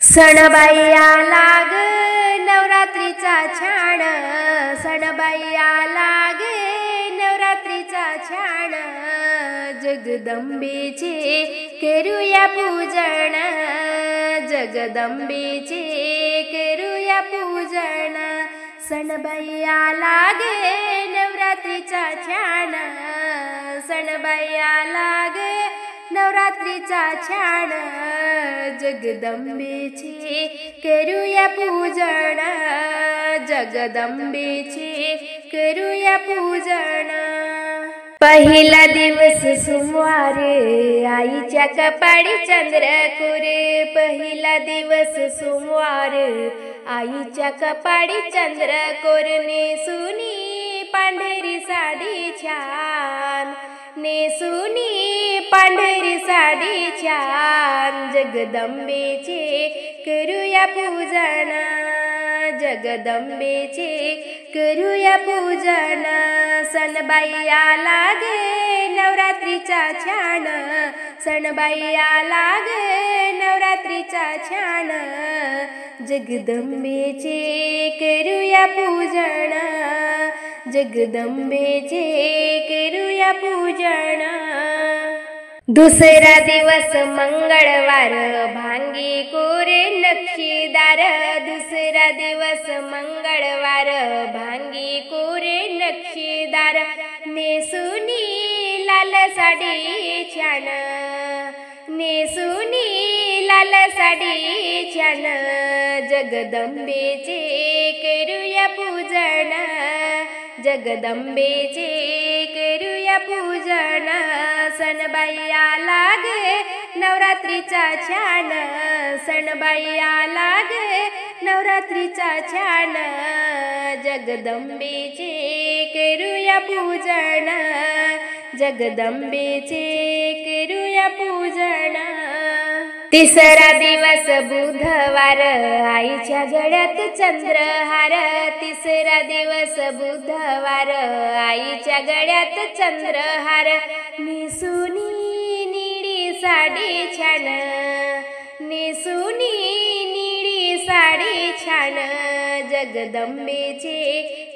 सणबाई आला ग नवरात्रीचा छान, सणबाई आला ग नवरात्रीचा छान, जगदंबेचे करूया पूजन, जगदंबेचे करूया पूजन। सणबाई आला ग नवरात्रीचा छान, सणबाई आला ग नवरात्रीचा छान, जगदंबेचे करूया पूजन, जगदंबेचे करूया पूजन। पहिला दिवस सोमवार आईच्या कपाळी चंद्रकोर, पहिला दिवस सोमवार आईच्या कपाळी चंद्रकोर, नेसुनी पांढरी साडी छान, नेसुनी पांढरी साडी छान, जगदंबेचे करूया पूजन, जगदंबेचे करूया पूजन। सणबाई आला ग नवरात्रीचा छान, सणबाई आला ग नवरात्रीचा छान, जगदंबेचे करूया पूजन, जगदंबेचे करूया पूजन। दुसरा दिवस मंगळवार भांगी कोरे नक्षीदार, दुसरा दिवस मंगळवार भांगी कोरे नक्षीदार, नेसुनी लाल साडी छान, नेसुनी लाल साडी छान, जगदंबेचे करूया पूजन, जगदंबेचे करूया पूजन। सणबाई आला ग नवरात्रीचा छान, सणबाई आला ग नवरात्रीचा छान, जगदंबेचे करूया पूजन, जगदंबेचे करूया पूजन। तिसरा दिवस बुधवार आईच्या गळ्यात चंद्रहार, तिसरा दिवस बुधवार आईच्या गळ्यात चंद्रहार, नेसुनी निळी साडी छान, नेसुनी निळी साडी छान, जगदंबेचे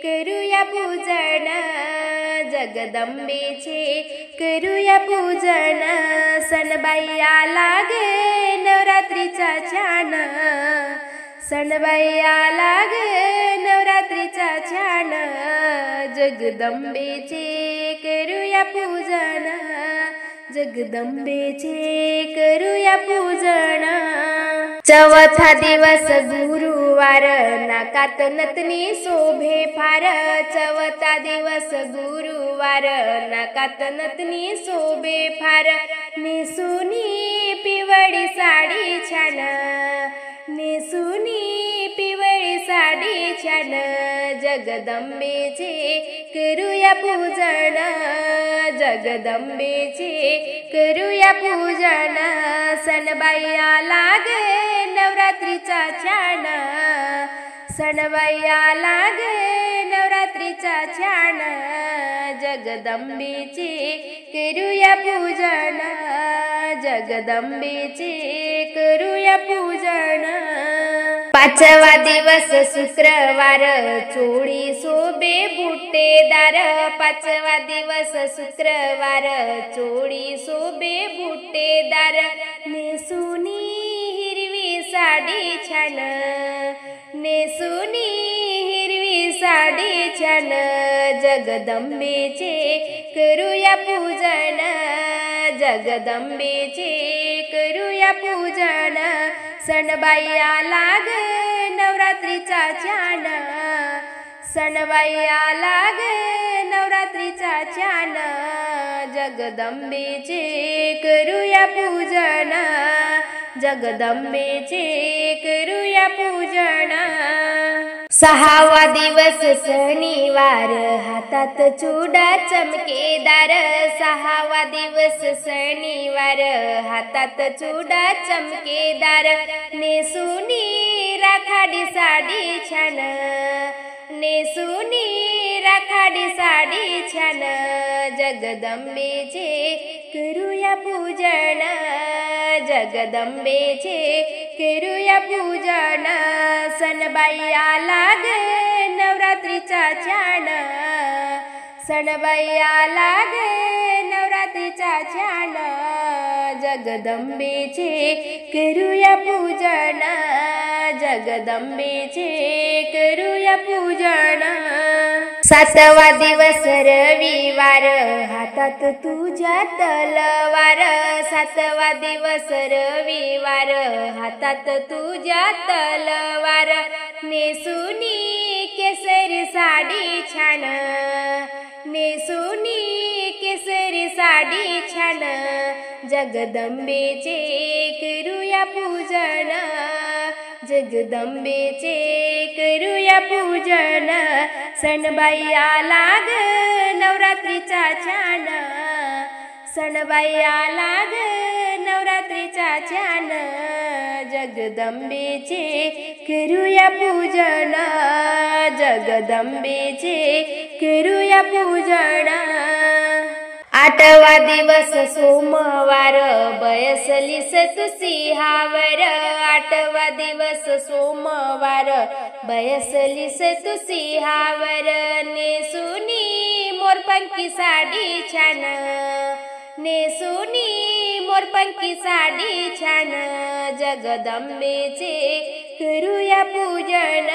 करूया पूजन, जगदंबेचे करूया पूजन। सणबाई आला ग नवरात्रीचा छान, सणबाई आला ग नवरात्रीचा छान, जगदंबेचे करूया पूजन, जगदंबेचे करूया पूजन। चौथा दिवस गुरुवार नाकात नथनी शोभे फार, चौथा दिवस गुरुवार नाकात नथनी शोभे फार, नेसुनी पिवळी साडी छान, नेसुनी पिवळी साडी छान, जगदंबेचे करूया पूजन, जगदंबेचे करूया पूजन। सणबाई आला ग नवरात्रीचा छान, सणबाई आला ग नवरात्रीचा छान, जगदंबेचे करूया पूजन, जगदंबेचे करूया पूजन। पाचवा दिवस शुक्रवार चोळी शोभे बुट्टेदार, पाचवा दिवस शुक्रवार चोळी शोभे बुट्टेदार, नेसुनी हिरवी साडी छान, नेसुनी हिरवी साडी छान, जगदंबेचे करूया पूजन, जगदंबेचे करूया पूजन। सणबाई आला ग नवरात्रीचा छान, सणबाई आला ग नवरात्रीचा छान, जगदंबेचे करूया पूजन, जगदंबेचे करूया पूजन। सहावा दिवस शनिवार हातात चुडा चमकेदार, सहावा दिवस शनिवार हातात चुडा चमकेदार, नेसुनी राखाडी साडी छान, नेसुनी राखाडी साडी छान, जगदंबेचे करूया पूजन, जगदंबेचे करूया पूजन। सणबाई आला ग नवरात्रीचा छान सणबाई आला ग नवरात्रीचा छान जगदंबेचे करूया पूजन जगदंबेचे करूया पूजन सातवा दिवस रविवार हातात तुझ्या तलवार सातवा दिवस रविवार हातात तुझ्या तलवार नेसुनी केसरी साडी छान नेसुनी केसरी साडी छान जगदंबेचे करूया पूजन जगदंबेचे करूया पूजन सणबाई आला ग नवरात्रीचा छान सणबाई आला ग नवरात्रीचा छान जगदंबेचे करूया पूजन जगदंबेचे करूया पूजन आठवा दिवस सोमवार बयसलीस तू सिंहावर आठवा दिवस सोमवार बयसलीस तू सिंहावर नेसुनी मोरपंखी साडी छान नेसुनी मोरपंखी साडी छान जगदंबेचे करूया पूजन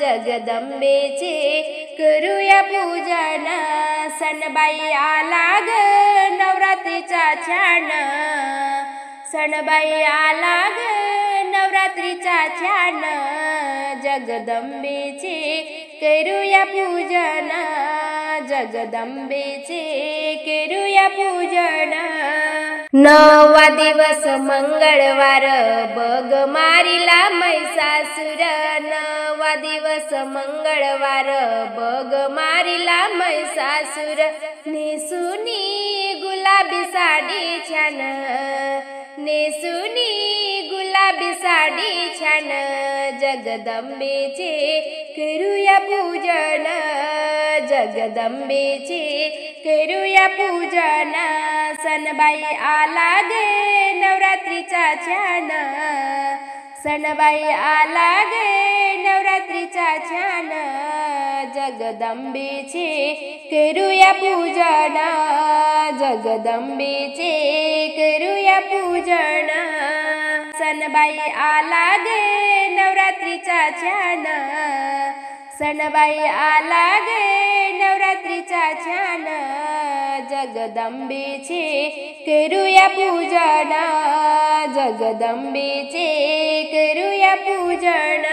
जगदंबेचे करूया पूजन सणबाई आला ग नवरात्रीचा छान सणबाई आला ग नवरात्रीचा छान जगदंबेचे करूया पूजन जगदंबेचे करूया पूजन नववा दिवस मंगळवार बग मारिला महिषासुर नववा दिवस मंगळवार बग मारिला महिषासुर नेसुनी गुलाबी साडी छान नेसुनी गुलाबी साडी छान जगदंबेचे करूया पूजन जगदंबेचे करूया पूजन सणबाई आला ग नवरात्रीचा छान सणबाई आला ग नवरात्रीचा छान जगदंबेचे करूया पूजन जगदंबेचे करूया पूजन सणबाई आला ग नवरात्रीचा छान सणबाई आला ग नवरात्रीचा छान जगदंबेचे करूया पूजन जगदंबेचे करूया पूजन